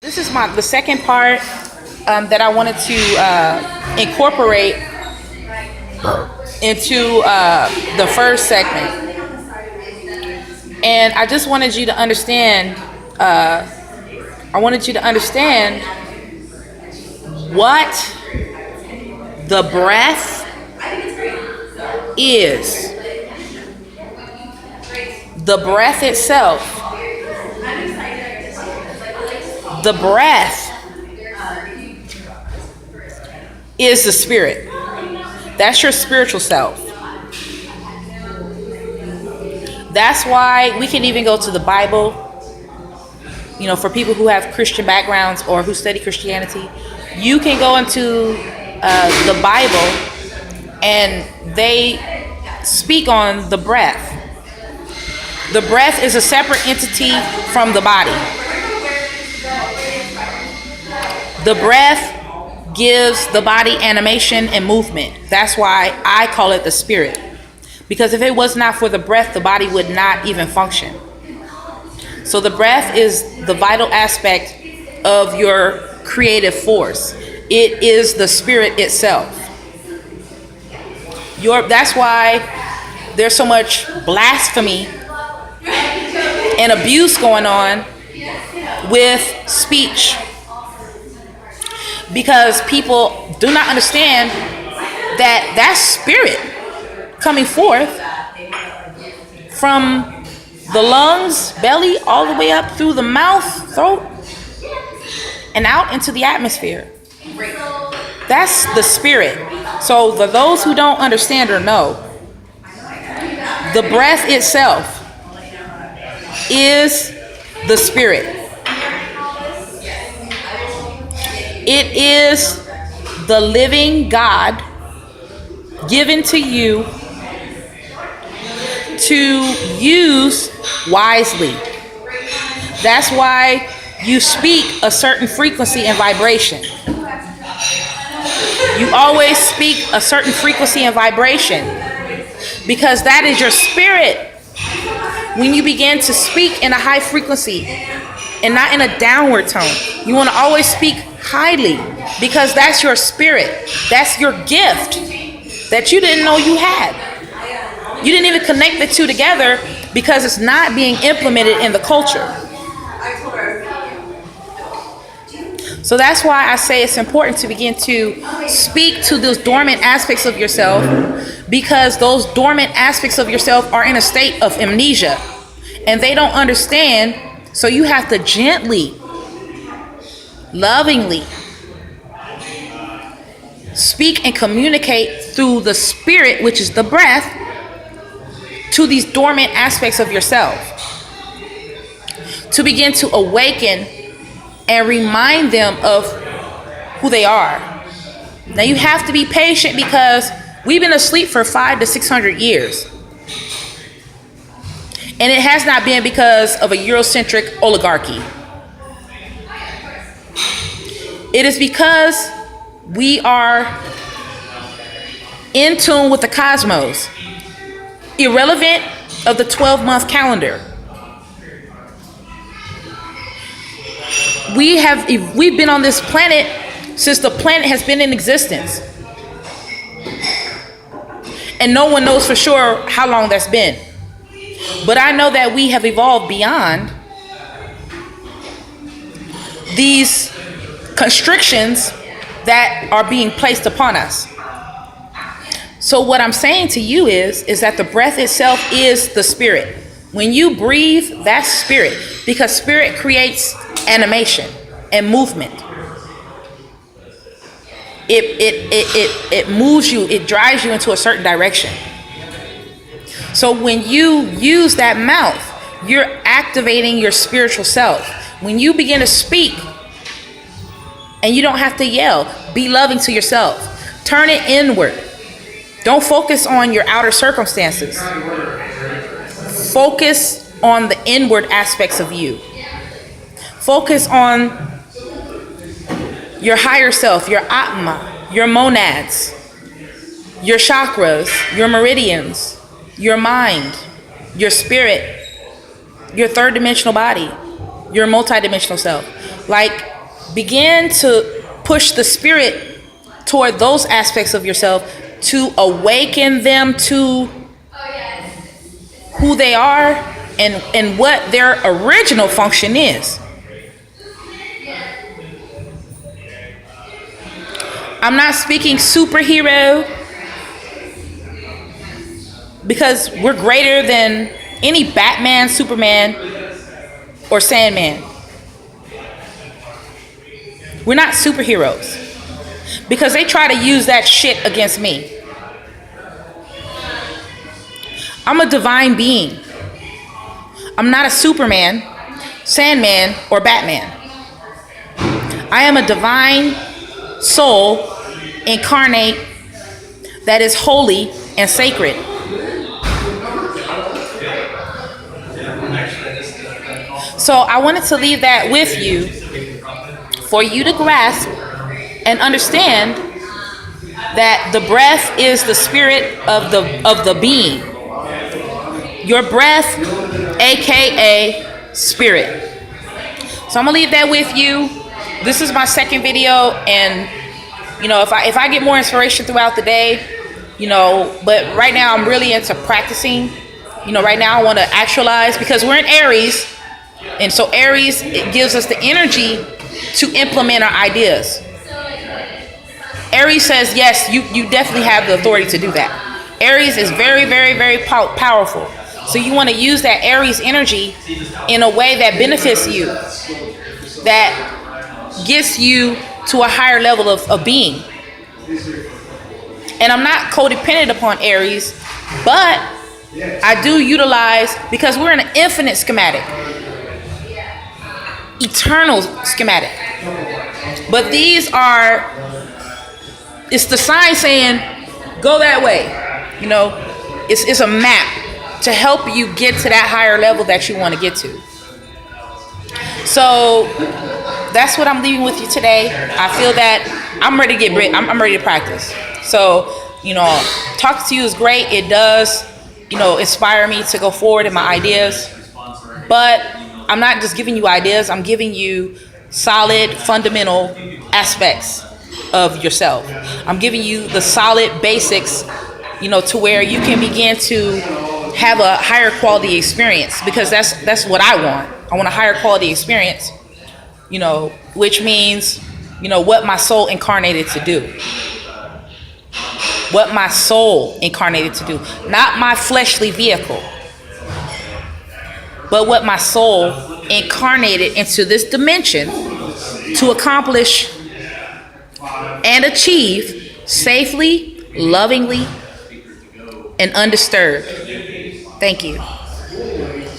This is the second part that I wanted to incorporate into the first segment. And I just wanted you to understand, what the breath is. The breath itself. The breath is the spirit. That's your spiritual self. That's why we can even go to the Bible, for people who have Christian backgrounds or who study Christianity. You can go into the Bible and they speak on the breath. The breath is a separate entity from the body. The breath gives the body animation and movement. That's why I call it the spirit. Because if it was not for the breath, the body would not even function. So the breath is the vital aspect of your creative force. It is the spirit itself. That's why there's so much blasphemy and abuse going on with speech. Because people do not understand that spirit coming forth from the lungs, belly, all the way up through the mouth, throat, and out into the atmosphere. That's the spirit. So for those who don't understand or know, the breath itself is the spirit. It is the living God given to you to use wisely. That's why you speak a certain frequency and vibration. You always speak a certain frequency and vibration because that is your spirit. When you begin to speak in a high frequency and not in a downward tone, you want to always speak highly because that's your spirit. That's your gift that you didn't know you had. You didn't even connect the two together because it's not being implemented in the culture. So that's why I say it's important to begin to speak to those dormant aspects of yourself, because those dormant aspects of yourself are in a state of amnesia and they don't understand. So you have to gently, lovingly speak and communicate through the spirit, which is the breath, to these dormant aspects of yourself, to begin to awaken and remind them of who they are. Now you have to be patient because we've been asleep for 500 to 600 years. And it has not been because of a Eurocentric oligarchy. It is because we are in tune with the cosmos, irrelevant of the 12-month calendar. We've been on this planet since the planet has been in existence. And no one knows for sure how long that's been. But I know that we have evolved beyond these constrictions that are being placed upon us. So what I'm saying to you is that the breath itself is the spirit. When you breathe, that's spirit, because spirit creates animation and movement. It moves you, it drives you into a certain direction. So when you use that mouth, you're activating your spiritual self. When you begin to speak, and you don't have to yell, be loving to yourself. Turn it inward. Don't focus on your outer circumstances. Focus on the inward aspects of you. Focus on your higher self, your Atma, your monads, your chakras, your meridians, your mind, your spirit, your third dimensional body, your multidimensional self. Like begin to push the spirit toward those aspects of yourself to awaken them to who they are and what their original function is. I'm not speaking superhero, because we're greater than any Batman, Superman, or Sandman. We're not superheroes, because they try to use that shit against me. I'm a divine being. I'm not a Superman, Sandman, or Batman. I am a divine soul incarnate that is holy and sacred. So I wanted to leave that with you for you to grasp and understand that the breath is the spirit of the being. Your breath, aka spirit. So I'm gonna leave that with you. This is my second video, and if I get more inspiration throughout the day, but right now I'm really into practicing. Right now I want to actualize, because we're in Aries, and so Aries, it gives us the energy to implement our ideas. Aries says, yes, you definitely have the authority to do that. Aries is very, very, very powerful. So you want to use that Aries energy in a way that benefits you, that gets you to a higher level of being. And I'm not codependent upon Aries, but I do utilize, because we're in an infinite schematic, eternal schematic. But these are, it's the sign saying, go that way. It's a map to help you get to that higher level that you want to get to. So that's what I'm leaving with you today. I feel that I'm ready to I'm ready to practice. So, talking to you is great. It does, inspire me to go forward in my ideas. But I'm not just giving you ideas. I'm giving you solid, fundamental aspects of yourself. I'm giving you the solid basics, to where you can begin to have a higher quality experience, because that's what I want. I want a higher quality experience, which means, what my soul incarnated to do. What my soul incarnated to do. Not my fleshly vehicle, but what my soul incarnated into this dimension to accomplish and achieve safely, lovingly, and undisturbed. Thank you.